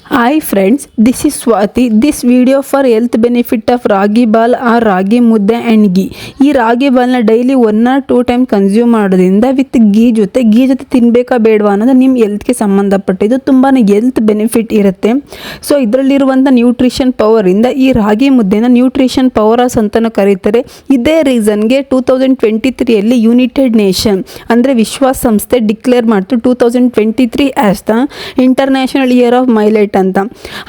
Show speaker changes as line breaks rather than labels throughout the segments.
Hi friends, this is Swati. This video for health benefit of ragi ball or ragi mudde and ghee. ಈ ರಾಗಿ ಬಾಲ್ನ daily 1 or 2 time consume ಮಾಡೋದ್ರಿಂದ with ಘೀ ಜೊತೆ ತಿನ್ನಬೇಕಾ ಬೇಡವಾ ಅನ್ನೋದು ನಿಮ್ಮ ಹೆಲ್ತ್ಗೆ ಸಂಬಂಧಪಟ್ಟಿದ್ದು ತುಂಬಾ ಹೆಲ್ತ್ ಬೆನಿಫಿಟ್ ಇರುತ್ತೆ. ಸೊ ಇದರಲ್ಲಿರುವಂಥ ನ್ಯೂಟ್ರಿಷನ್ ಪವರಿಂದ ಈ ರಾಗಿ ಮುದ್ದೆನ ನ್ಯೂಟ್ರಿಷನ್ ಪವರ್ಸ್ ಅಂತಲೂ ಕರೀತಾರೆ. ಇದೇ ರೀಸನ್ಗೆ 2023ಯಲ್ಲಿ ಯುನೈಟೆಡ್ ನೇಷನ್ ಅಂದರೆ ವಿಶ್ವಸಂಸ್ಥೆ ಡಿಕ್ಲೇರ್ ಮಾಡ್ತು 2023 as the international year of millet ಅಂತ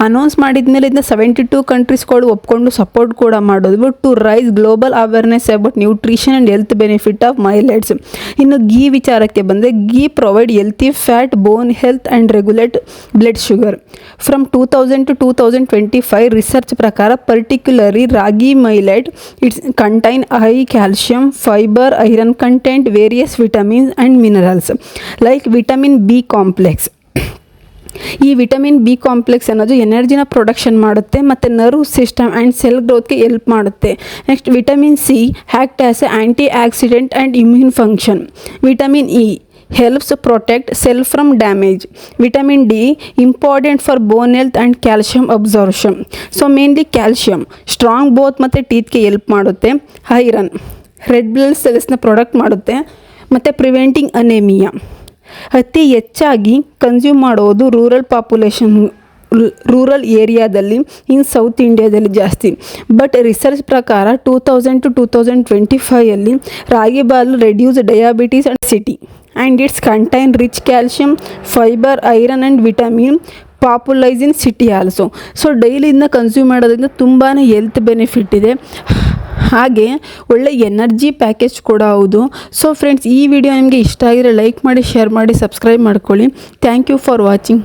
ಅನೌನ್ಸ್ ಮಾಡಿದ್ಮೇಲೆ ಇದನ್ನ 72 ಕಂಟ್ರೀಸ್ಗಳು ಒಪ್ಕೊಂಡು ಸಪೋರ್ಟ್ ಕೂಡ ಮಾಡೋದು to raise global awareness about nutrition and health benefit of millets. ಇನ್ನು ಘೀ ವಿಚಾರಕ್ಕೆ ಬಂದರೆ ghee provide healthy fat, bone health and regulate blood sugar. From 2000 to 2025 research ಪ್ರಕಾರ particularly ragi millet it's contain high calcium, fibre, iron content, various vitamins and minerals like vitamin B complex. ಈ vitamin B complex ಅನ್ನೋದು ಎನರ್ಜಿನ production ಮಾಡುತ್ತೆ ಮತ್ತು nerve system and cell ಗ್ರೋತ್ಗೆ help ಮಾಡುತ್ತೆ. Next vitamin C act as A anti accident and immune function. Vitamin E helps protect cell from damage. Vitamin D important for bone health and calcium absorption. So mainly calcium strong both ಮತ್ತು ಟೀತ್ಗೆ help ಮಾಡುತ್ತೆ. Iron red blood ಸೆಲ್ಸ್ನ product ಮಾಡುತ್ತೆ ಮತ್ತು preventing anaemia. ಅತಿ ಹೆಚ್ಚಾಗಿ consume ಮಾಡೋದು rural ಏರಿಯಾದಲ್ಲಿ ಇನ್ south ಇಂಡಿಯಾದಲ್ಲಿ ಜಾಸ್ತಿ. ಬಟ್ ರಿಸರ್ಚ್ ಪ್ರಕಾರ 2000 to 2025ಯಲ್ಲಿ ragi ball reduce diabetes and city and it's contain rich calcium, fibre, iron and vitamin popularise in city also. So daily ಇದನ್ನ ಕನ್ಸ್ಯೂಮ್ ಮಾಡೋದ್ರಿಂದ ತುಂಬಾ ಹೆಲ್ತ್ ಬೆನಿಫಿಟ್ ಇದೆ, ಹಾಗೆ ಒಳ್ಳೆ ಎನರ್ಜಿ ಪ್ಯಾಕೇಜ್ ಕೂಡ ಹೌದು. ಸೊ ಫ್ರೆಂಡ್ಸ್, ಈ ವಿಡಿಯೋ ನಿಮಗೆ ಇಷ್ಟ ಆಗಿದ್ರೆ ಲೈಕ್ ಮಾಡಿ, ಶೇರ್ ಮಾಡಿ, ಸಬ್ಸ್ಕ್ರೈಬ್ ಮಾಡ್ಕೊಳ್ಳಿ. Thank you for watching.